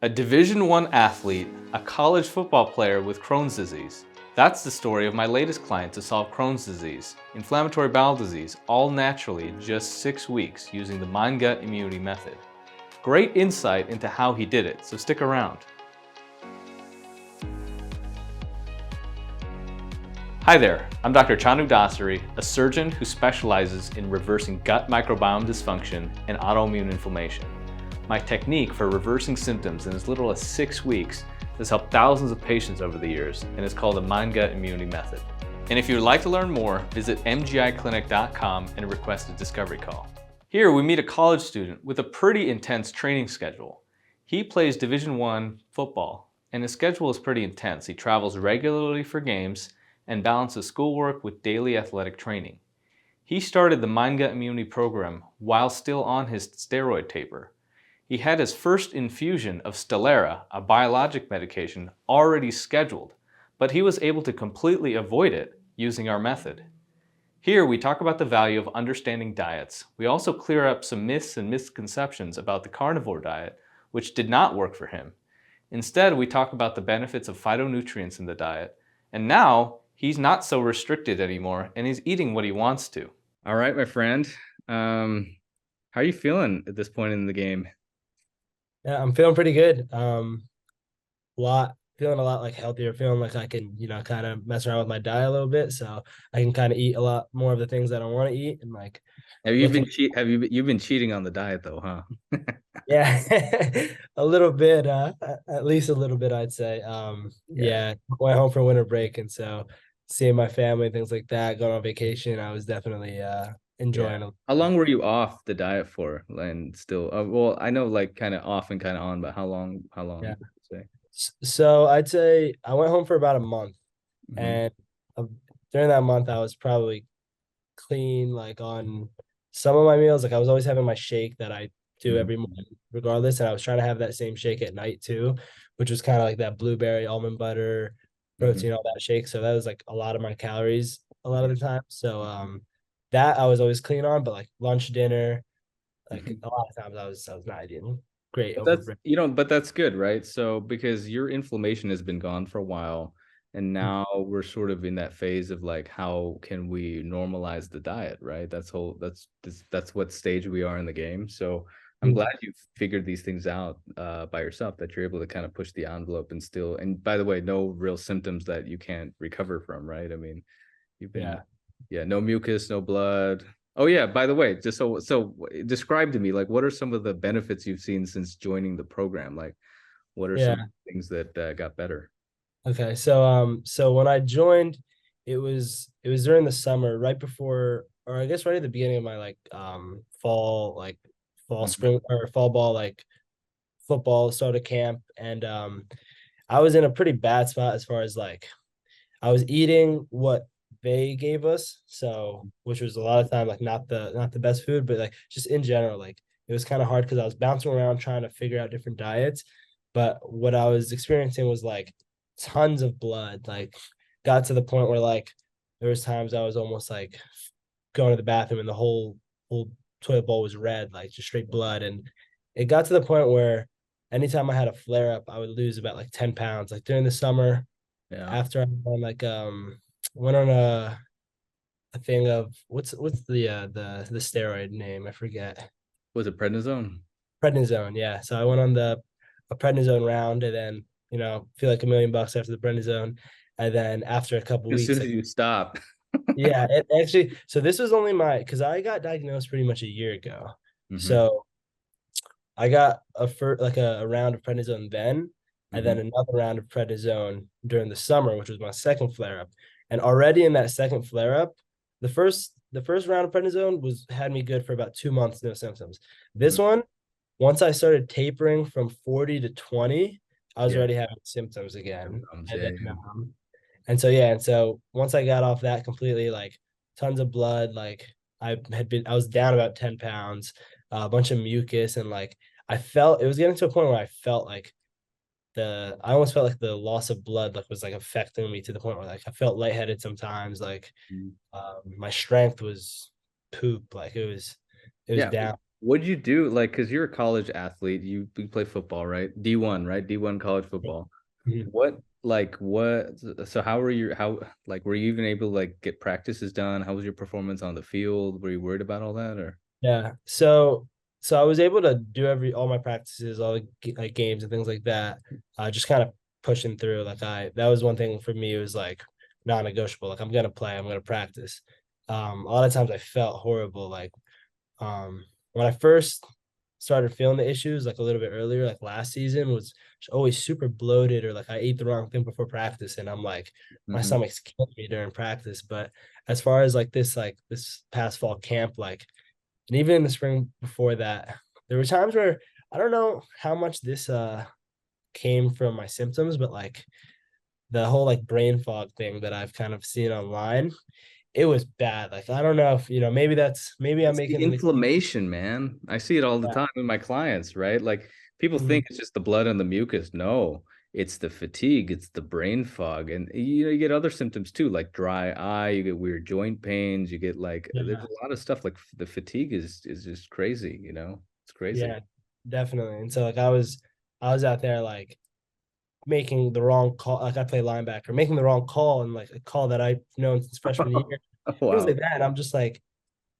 A Division I athlete, a college football player with Crohn's disease. That's the story of my latest client to solve Crohn's disease, inflammatory bowel disease, all naturally in just 6 weeks using the mind-gut immunity method. Great insight into how he did it, so stick around. Hi there, I'm Dr. Chanu Dasari, a surgeon who specializes in reversing gut microbiome dysfunction and autoimmune inflammation. My technique for reversing symptoms in as little as 6 weeks has helped thousands of patients over the years and is called the mind-gut immunity method. And if you would like to learn more, visit mgiclinic.com and request a discovery call. Here we meet a college student with a pretty intense training schedule. He plays Division I football, and his schedule is pretty intense. He travels regularly for games and balances schoolwork with daily athletic training. He started the mind-gut immunity program while still on his steroid taper. He had his first infusion of Stelara, a biologic medication, already scheduled, but he was able to completely avoid it using our method. Here we talk about the value of understanding diets. We also clear up some myths and misconceptions about the carnivore diet, which did not work for him. Instead, we talk about the benefits of phytonutrients in the diet, and now he's not so restricted anymore and he's eating what he wants to. All right, my friend. How are you feeling at this point in the game? Yeah, I'm feeling pretty good. Feeling a lot like healthier, feeling like I can, kind of mess around with my diet a little bit. So I can kind of eat a lot more of the things that I want to eat and like Have you looking, been you've been cheating on the diet though, huh? yeah, a little bit, at least a little bit, I'd say. Yeah. Yeah, went home for winter break. And so seeing my family, things like that, going on vacation, I was definitely Yeah. enjoying it. How long were you off the diet for? And still, well, I know like kind of off and kind of on, but how long? How long Yeah. would you say? So I'd say I went home for about a month. Hmm. And uh, during that month, I was probably clean like on some of my meals. Like I was always having my shake that I do every Hmm. morning regardless, and I was trying to have that same shake at night too, which was kind of like that blueberry almond butter protein, Hmm. all that shake. So that was like a lot of my calories a lot of Yeah. the time. So that I was always clean on, but like lunch, dinner, like Hmm. a lot of times I was not eating great But over that's, break. but that's good, right? So because your inflammation has been gone for a while, and now we're sort of in that phase of like, how can we normalize the diet, right? That's what stage we are in the game. So I'm glad you figured these things out by yourself, that you're able to kind of push the envelope and still, and by the way, no real symptoms that you can't recover from, right? I mean, you've been, Yeah. yeah, no mucus, no blood. Oh yeah, by the way, just so describe to me, like, what are some of the benefits you've seen since joining the program? Like, what are some Yeah. things that got better? Okay, so when I joined, it was during the summer, right before, or I guess right at the beginning of my fall Mhm. spring or fall ball football started camp, and I was in a pretty bad spot as far as like I was eating what they gave us, so which was a lot of time like not the best food, but like just in general, like it was kind of hard because I was bouncing around trying to figure out different diets. But what I was experiencing was like tons of blood. Like got to the point where like there was times I was almost like going to the bathroom and the whole toilet bowl was red, like just straight blood. And it got to the point where anytime I had a flare up, I would lose about like 10 pounds. Like during the summer, Yeah. after I went on a thing of what's the steroid name? I forget. Was it prednisone? Prednisone, yeah. So I went on the a prednisone round, and then feel like $1 million after the prednisone, and then after a couple As soon weeks, as you stop. yeah, it actually. So this was only my because I got diagnosed pretty much a year ago. Hmm. So I got a round of prednisone then, and then Hmm. another round of prednisone during the summer, which was my second flare up. And already in that second flare up, the first round of prednisone was had me good for about 2 months, no symptoms. This one, once I started tapering from 40 to 20, I was Yeah. already having symptoms again. Symptoms. And Yeah. then and so once I got off that completely, like tons of blood, like I was down about 10 pounds, a bunch of mucus, and like I felt it was getting to a point where I almost felt like the loss of blood like was like affecting me to the point where like I felt lightheaded sometimes, like Mhm. my strength was poop, like it was Yeah. down. What'd you do? Like, because you're a college athlete, you play football, right? D1, right? D1 college football. Mhm. So how were you, like, were you even able to like get practices done? How was your performance on the field? Were you worried about all that or? Yeah. So I was able to do all my practices, all the like games and things like that. Just kind of pushing through. That was one thing for me. It was like non-negotiable. Like I'm gonna play. I'm gonna practice. A lot of times I felt horrible. When I first started feeling the issues, like a little bit earlier, like last season, was always super bloated, or like I ate the wrong thing before practice, and I'm like my Mhm. stomach's killing me during practice. But as far as like this past fall camp, like and even in the spring before that, there were times where I don't know how much this came from my symptoms, but like the whole like brain fog thing that I've kind of seen online, it was bad. Like I don't know if maybe I'm It's the making an excuse. inflammation, man. I see it all the time with my clients, right? Like people think Mhm. it's just the blood and the mucus. No, it's the fatigue, it's the brain fog. And you get other symptoms too, like dry eye, you get weird joint pains, you get like there's Yeah, a lot of stuff like the fatigue is just crazy. It's crazy. yeah, definitely. And so like I was out there like making the wrong call. Like I play linebacker, making the wrong call and like a call that I've known since freshman year, things Wow. like that. And I'm just like,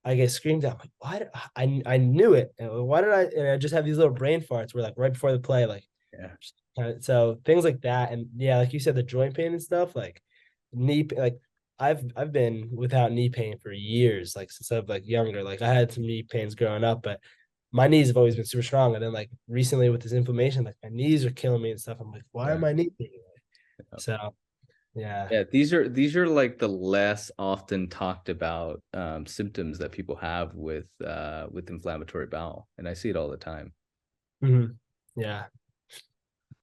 I get screamed at. Like, why? I knew it. And why did I? And I just have these little brain farts where like right before the play, like Yeah. so things like that. And yeah, like you said, the joint pain and stuff, like like I've been without knee pain for years, like since I was like younger. Like I had some knee pains growing up, but my knees have always been super strong. And then like recently with this inflammation, like my knees are killing me and stuff. I'm like, why are Yeah. my knees being like? So yeah. Yeah, these are like the less often talked about symptoms that people have with inflammatory bowel, and I see it all the time. Mhm. Yeah.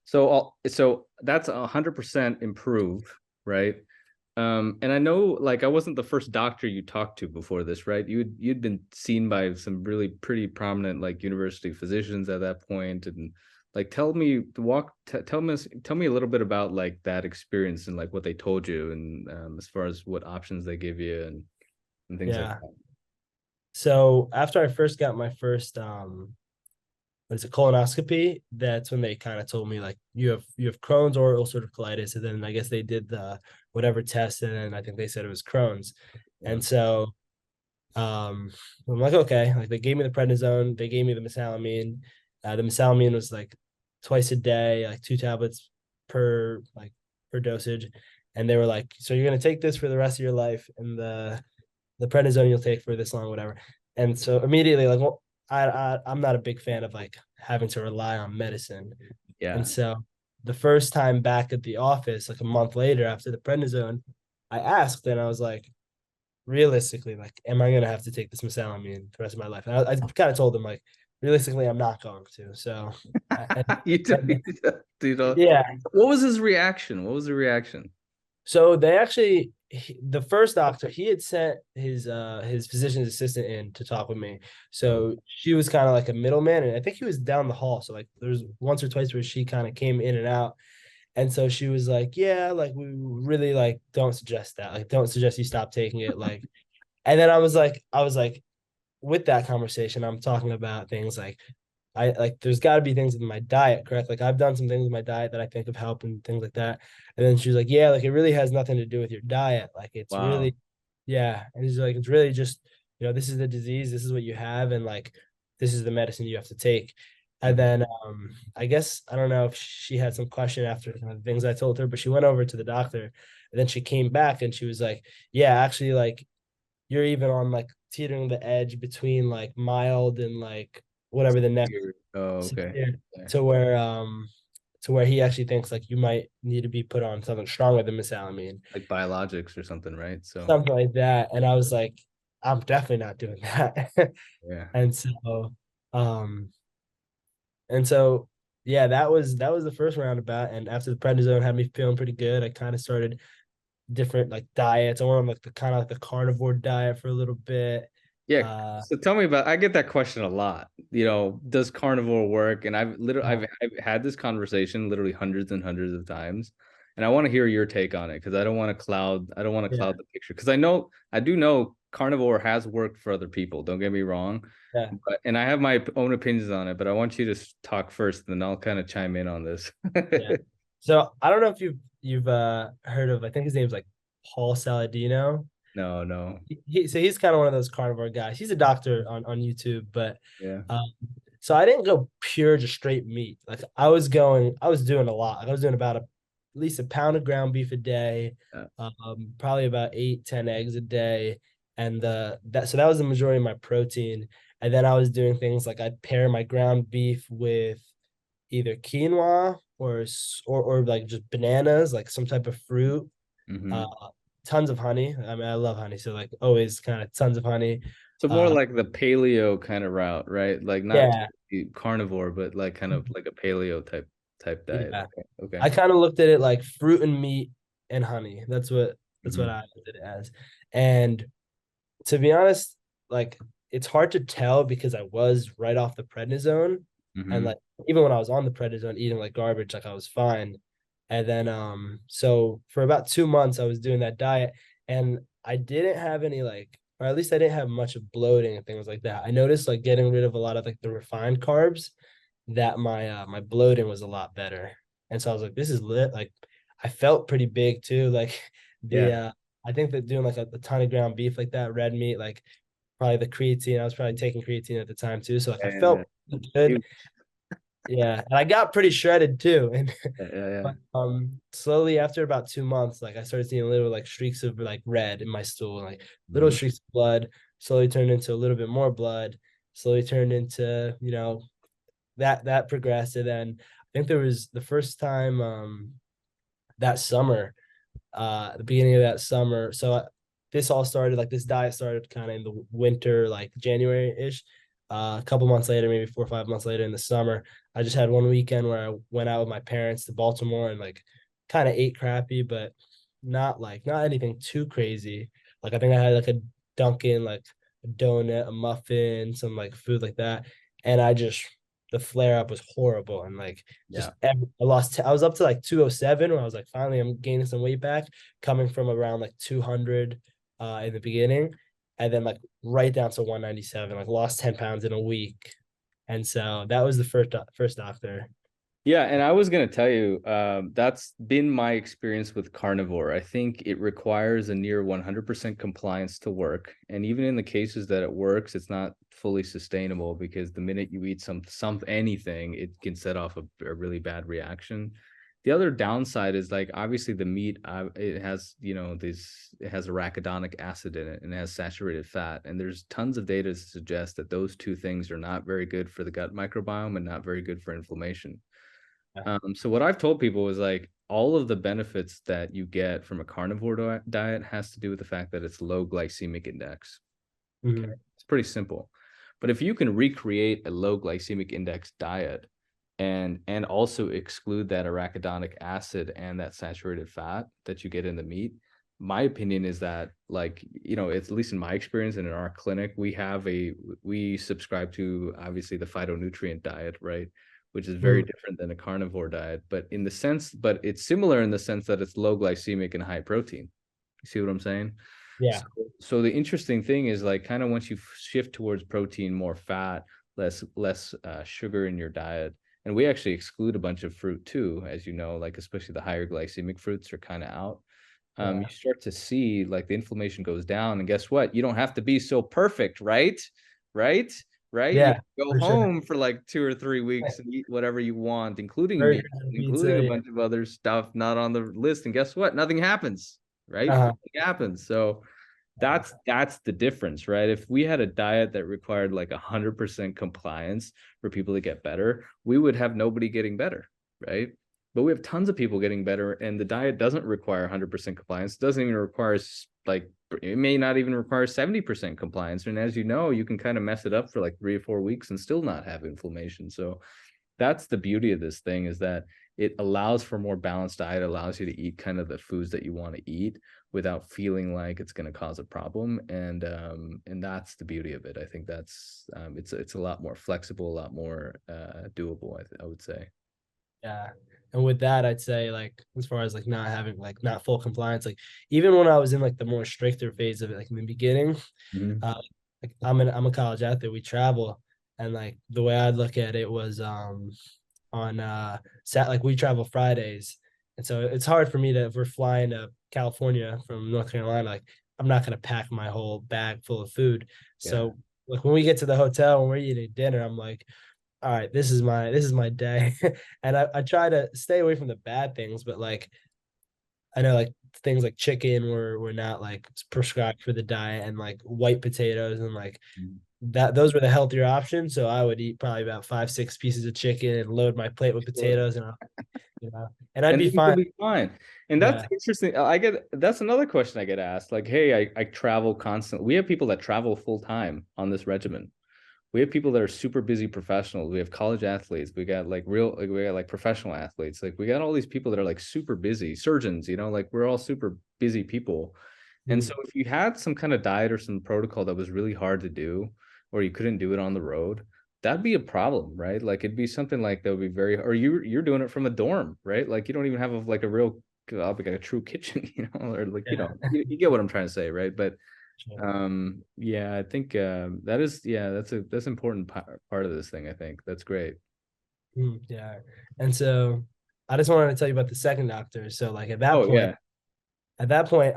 So that's 100% improve, right? And I know like I wasn't the first doctor you talked to before this, right? You'd been seen by some really pretty prominent like university physicians at that point, and like tell me a little bit about like that experience and like what they told you, and as far as what options they give you and things like Yeah. that. So after I first got my first what is it, colonoscopy, that's when they kind of told me like you have Crohn's or ulcerative colitis. And then I guess they did the whatever test, and then I think they said it was Crohn's. Yeah. And so I'm like, okay, like they gave me the prednisone, they gave me the mesalamine. The mesalamine was like twice a day, like 2 tablets per dosage. And they were like, so you're gonna take this for the rest of your life, and the prednisone you'll take for this long, whatever. And so immediately, like, well, I'm not a big fan of like having to rely on medicine. And Yeah. so the first time back at the office, like a month later after the prednisone, I asked and I was like, realistically, like, am I gonna have to take this mesalamine the rest of my life? And I kind of told them like, realistically, I'm not going to. So, You don't, and you don't- yeah, What was his reaction? What was the reaction? so they actually the first doctor he had sent his physician's assistant in to talk with me. Oh, So she was kind of like a middleman, and I think he was down the hall. So like there's once or twice where she kind of came in and out. And so she was like, yeah, like we really like don't suggest that. Like don't suggest you stop taking it. Like, and then I was like, with that conversation, I'm talking about things like I like there's got to be things in my diet, correct? Like I've done some things with my diet that I think have helped and things like that. And then she was like, yeah, like it really has nothing to do with your diet. Like it's wow. really, yeah. And he's like, it's really just, this is the disease, this is what you have, and like this is the medicine you have to take. And Mhm. then I guess I don't know if she had some question after kind of the things I told her, but she went over to the doctor and then she came back and she was like, yeah, actually, like you're even on like teetering the edge between like mild and like whatever the next Oh, okay. severe, Yeah. to where he actually thinks like you might need to be put on something stronger than mesalamine, Like biologics or something, right? So, something like that. And I was like, I'm definitely not doing that. yeah. and so um and so yeah, that was the first roundabout. And after the prednisone had me feeling pretty good, I kind of started different like diets. I went on like the kind of like the carnivore diet for a little bit. Yeah. uh So tell me about, I get that question a lot. Does carnivore work? And I've uh, had this conversation literally hundreds and hundreds of times. And I want to hear your take on it because I don't want to Yeah, cloud the picture because I do know carnivore has worked for other people. Don't get me wrong. yeah, And I have my own opinions on it, but I want you to talk first, and then I'll kind of chime in on this. yeah. So I don't know if you've heard of, I think his name's like Paul Saladino. No, no. So he's kind of one of those carnivore guys. He's a doctor on YouTube, but Yeah. um, so I didn't go pure just straight meat. Like I was doing a lot. Like I was doing about at least a pound of ground beef a day, Uh, probably about 8, 10 eggs a day, and that was the majority of my protein. And then I was doing things like I'd pair my ground beef with either quinoa or like just bananas, like some type of fruit. Uh, mhm. Tons of honey. I mean, I love honey, so like always kind of tons of honey. So more Uh, like the paleo kind of route, right? Like not yeah, totally carnivore, but like kind of like a paleo type diet. yeah. Okay. Okay. I kind of looked at it like fruit and meat and honey. That's what Hmm. I looked at it as. And to be honest, like it's hard to tell because I was right off the prednisone, and Hmm. like even when I was on the prednisone eating like garbage, like I was fine. And then so for about 2 months I was doing that diet, and I didn't have any like, or at least I didn't have much of bloating and things like that. I noticed like getting rid of a lot of like the refined carbs, that my bloating was a lot better. And so I was like, this is lit. Like I felt pretty big too. Like the Yeah. I think that doing like a ton of ground beef like that, red meat, like probably the creatine. I was probably taking creatine at the time too. So like I And felt good. huge. Yeah. And I got pretty shredded too. And Yeah, yeah, yeah. but slowly after about 2 months, like I started seeing little like streaks of like red in my stool, like little Hmm. streaks of blood, slowly turned into a little bit more blood, slowly turned into, that progressed. And then I think there was the first time that summer, the beginning of that summer. So this all started like this diet started kind of in the winter, like January-ish. A couple months later, maybe 4 or 5 months later in the summer, I just had one weekend where I went out with my parents to Baltimore and like kind of ate crappy, but not anything too crazy. Like I think I had like a Dunkin', like a donut, a muffin, some like food like that, and the flare up was horrible, and like Yeah. I was up to like 207 when I was like finally I'm gaining some weight back, coming from around like 200 in the beginning, and then like right down to 197, like lost 10 pounds in a week. And so that was the first doctor. Yeah, and I was gonna tell you, that's been my experience with carnivore. I think it requires a near 100% compliance to work, and even in the cases that it works, it's not fully sustainable because the minute you eat some anything, it can set off a really bad reaction. The other downside is like obviously the meat, it has it has arachidonic acid in it and it has saturated fat, and there's tons of data to suggest that those two things are not very good for the gut microbiome and not very good for inflammation. Yeah. So what I've told people is like all of the benefits that you get from a carnivore diet has to do with the fact that it's low glycemic index. Okay, Mhm. it's pretty simple. But if you can recreate a low glycemic index diet and also exclude that arachidonic acid and that saturated fat that you get in the meat, my opinion is that like, it's at least in my experience and in our clinic, we subscribe to obviously the phytonutrient diet, right? Which is very Mhm. different than a carnivore diet, but it's similar in the sense that it's low glycemic and high protein. You see what I'm saying? Yeah. So, so the interesting thing is like kind of once you shift towards protein, more fat, less sugar in your diet, and we actually exclude a bunch of fruit too, as you know, like especially the higher glycemic fruits are kind of out. You Yeah. start to see like the inflammation goes down, and guess what? You don't have to be so perfect, right? Right? Right? You Yeah, can go for sure. home for like 2 or 3 weeks and eat whatever you want, including Burger meat, and including pizza. a Yeah. bunch of other stuff not on the list. And guess what? Nothing happens, right? Uh-huh. Nothing happens. So that's the difference, right? If we had a diet that required like 100% compliance for people to get better, we would have nobody getting better, right? But we have tons of people getting better, and the diet doesn't require 100% compliance. It doesn't even require like it may not even require 70% compliance. And as you know, you can kind of mess it up for like 3 or 4 weeks and still not have inflammation. So that's the beauty of this thing, is that it allows for more balanced diet, allows you to eat kind of the foods that you want to eat without feeling like it's going to cause a problem. And that's the beauty of it. I think that's it's a lot more flexible, a lot more doable, I would say. Yeah. And with that, I'd say like as far as like not having like not full compliance, like even when I was in like the more stricter phase of it, like in the beginning, Mhm. uh, like I'm a college athlete. We travel, and like the way I'd look at it was on like we travel Fridays, and so it's hard for me to if we're flying to California from North Carolina, like I'm not gonna pack my whole bag full of food. Yeah. So like when we get to the hotel and we're eating dinner, I'm like, all right, this is my day. And I try to stay away from the bad things, but like I know like things like chicken were not like prescribed for the diet, and like white potatoes and like Mhm. that those were the healthier options. So I would eat probably about 5, 6 pieces of chicken and load my plate with Sure. potatoes, and and I'd And be then you'll fine. be fine. And that's Yeah. interesting. That's another question I get asked. Like, hey, I travel constantly. We have people that travel full time on this regimen. We have people that are super busy professionals. We have college athletes. We got like professional athletes. Like we got all these people that are like super busy, surgeons, like we're all super busy people. And so Mm. if you had some kind of diet or some protocol that was really hard to do, or you couldn't do it on the road, that'd be a problem, right? Like it'd be something like that would be very, or you're doing it from a dorm, right? Like you don't even have like a real, like a true kitchen, or like, Yeah. you get what I'm trying to say, right? But Sure. yeah, I think that is, yeah, that's an important part of this thing. I think that's great. Yeah. And so I just wanted to tell you about the second doctor. So like Oh yeah. at that point,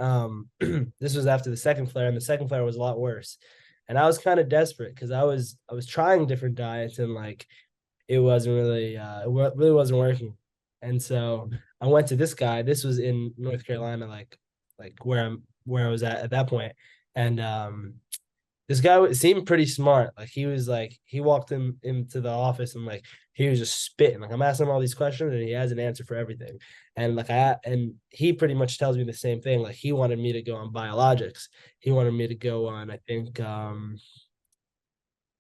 this was after the second flare, and the second flare was a lot worse. And I was kind of desperate because I was trying different diets, and like it wasn't really really wasn't working. And so I went to this guy. This was in North Carolina, like where I was at that point. And this guy seemed pretty smart. Like he was like he walked into the office, and like he was just spitting. Like I'm asking him all these questions, and he has an answer for everything. And he pretty much tells me the same thing. Like he wanted me to go on biologics. He wanted me to go on, I think,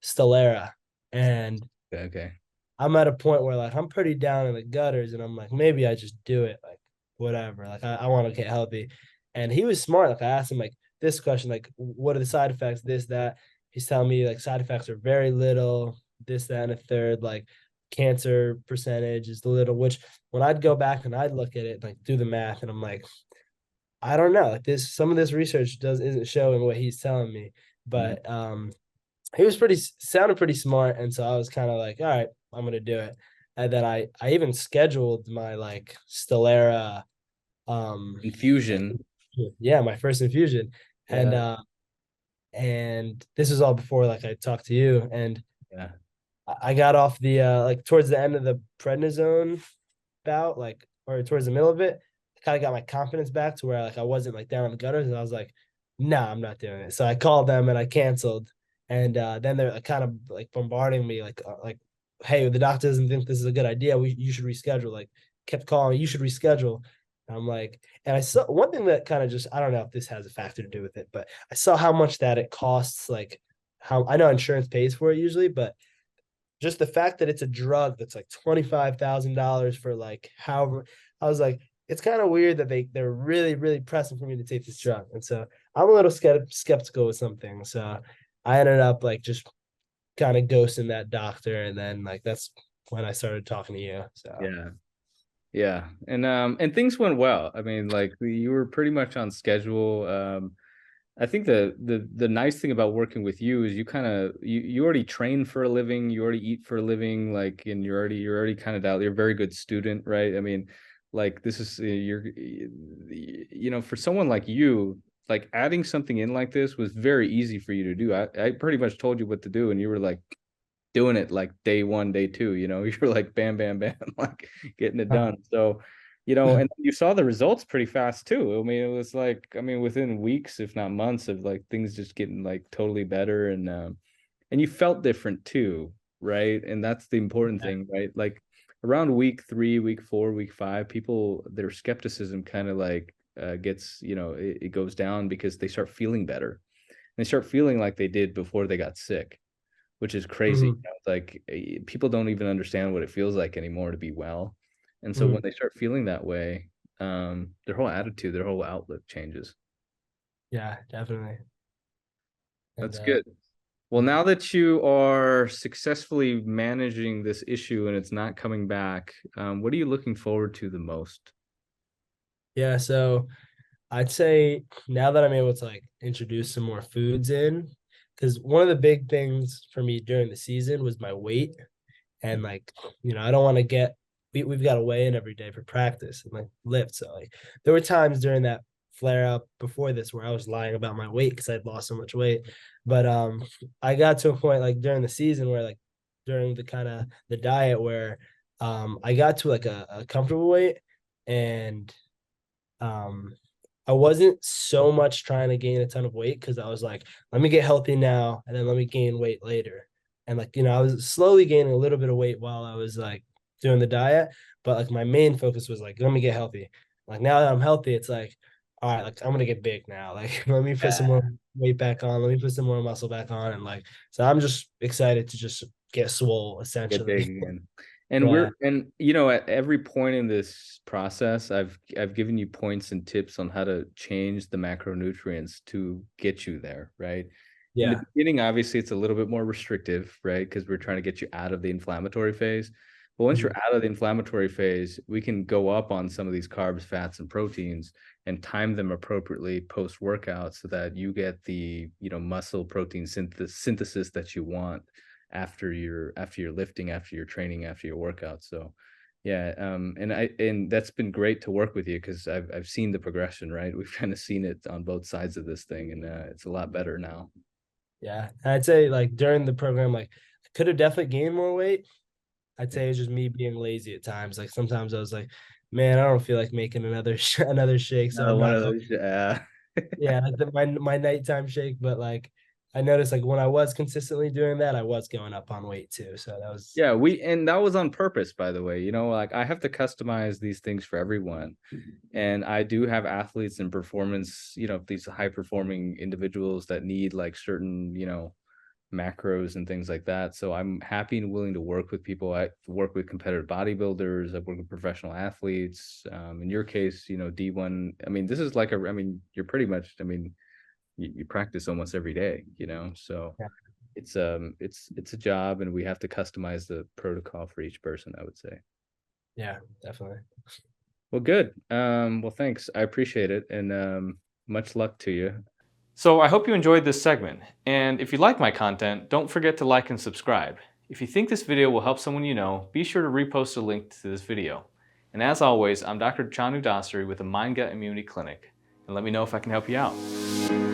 Stelara. And Okay. Okay. I'm at a point where like I'm pretty down in the gutters, and I'm like, maybe I just do it, like whatever. Like I want to get healthy. And he was smart. Like I asked him like this question, like, what are the side effects? This, that. He's telling me like side effects are very little, this, that, and a third, like cancer percentage is little, which when I'd go back and I'd look at it, like do the math, and I'm like, I don't know. Like this, some of this research isn't showing what he's telling me. Mhm. But he was pretty sounded pretty smart, and so I was kind of like, all right, I'm gonna do it. And then I even scheduled my like Stelara, um like, Infusion. yeah, my first infusion. and Yeah. uh and this was all before like I talked to you, and Yeah. I got off the like towards the end of the prednisone bout, like or towards the middle of it. I kind of got my confidence back to where like I wasn't like down in the gutters, and I was like, nah, I'm not doing it. So I called them and I canceled. And then they're like, kind of like bombarding me like, hey, the doctor doesn't think this is a good idea. You should reschedule. Like kept calling, you should reschedule. And I'm like, and I saw one thing that kind of just, I don't know if this has a factor to do with it, but I saw how much that it costs. Like how I know insurance pays for it usually, but just the fact that it's a drug that's like $25,000 for like however, I was like, it's kind of weird that they're really really pressing for me to take this drug, and so I'm a little skeptical with something. So I ended up like just kind of ghosting that doctor, and then like that's when I started talking to you. So Yeah. Yeah. And things went well. I mean, like you were pretty much on schedule. I think the nice thing about working with you is you already train for a living, you already eat for a living, like, and you're already kind of out. You're a very good student, right? I mean, like this is for someone like you, like adding something in like this was very easy for you to do. I pretty much told you what to do, and you were like doing it like day one, day two. You're like bam, bam, bam, like getting it done. So and you saw the results pretty fast too. I mean, it was like, I mean, within weeks, if not months, of like things just getting like totally better, and you felt different too, right? And that's the important thing, right? Like around week 3, week 4, week 5, people, their skepticism kind of like gets, it goes down because they start feeling better. They start feeling like they did before they got sick, which is crazy. Mhm. It's like people don't even understand what it feels like anymore to be well. And so when Mhm. they start feeling that way, their whole attitude, their whole outlook changes. Yeah, definitely. And That's good. Well, now that you are successfully managing this issue and it's not coming back, what are you looking forward to the most? Yeah, so I'd say now that I'm able to like introduce some more foods in, because one of the big things for me during the season was my weight. And like, I don't want to we've got to weigh in every day for practice and like lift. So like there were times during that flare up before this where I was lying about my weight because I'd lost so much weight. But I got to a point like during the season where like during the kind of the diet where I got to like a comfortable weight, and um I wasn't so much trying to gain a ton of weight because I was like, let me get healthy now and then let me gain weight later. And like, I was slowly gaining a little bit of weight while I was like doing the diet. But like my main focus was like, let me get healthy. Like now that I'm healthy, it's like, all right, like I'm gonna get big now. Like let me put some more weight back on, let me put some more muscle back on. And like, so I'm just excited to just get swole Get essentially. big again. And Yeah. at every point in this process, I've given you points and tips on how to change the macronutrients to get you there, right? In the Yeah. beginning, obviously, it's a little bit more restrictive, right? Because we're trying to get you out of the inflammatory phase. But once you're out of the inflammatory phase, we can go up on some of these carbs, fats, and proteins and time them appropriately post-workout so that you get the, muscle protein synthesis that you want after your lifting, after your training, after your workout. So yeah, and that's been great to work with you because I've seen the progression, right? We've kind of seen it on both sides of this thing, and it's a lot better now. Yeah. And I'd say like during the program, like I could have definitely gained more weight. I'd say it's just me being lazy at times. Like sometimes I was like, man, I don't feel like making another another shake, so Another I'm one not of going. those. Yeah, like my nighttime shake. But like I noticed like when I was consistently doing that, I was going up on weight too. So that was Yeah, and that was on purpose, by the way. Like I have to customize these things for everyone. And I do have athletes and performance, these high performing individuals that need like certain, macros and things like that. So I'm happy and willing to work with people. I work with competitive bodybuilders. I work with professional athletes. In your case, D1. I mean, this is like you're pretty much. You practice almost every day. So yeah, it's a job, and we have to customize the protocol for each person, I would say. yeah, definitely. Well, good. Well, thanks. I appreciate it, and much luck to you. So I hope you enjoyed this segment, and if you like my content, don't forget to like and subscribe. If you think this video will help someone you know, be sure to repost a link to this video. And as always, I'm Dr. Chanu Dasari with the Mind Gut Immunity Clinic, and let me know if I can help you out.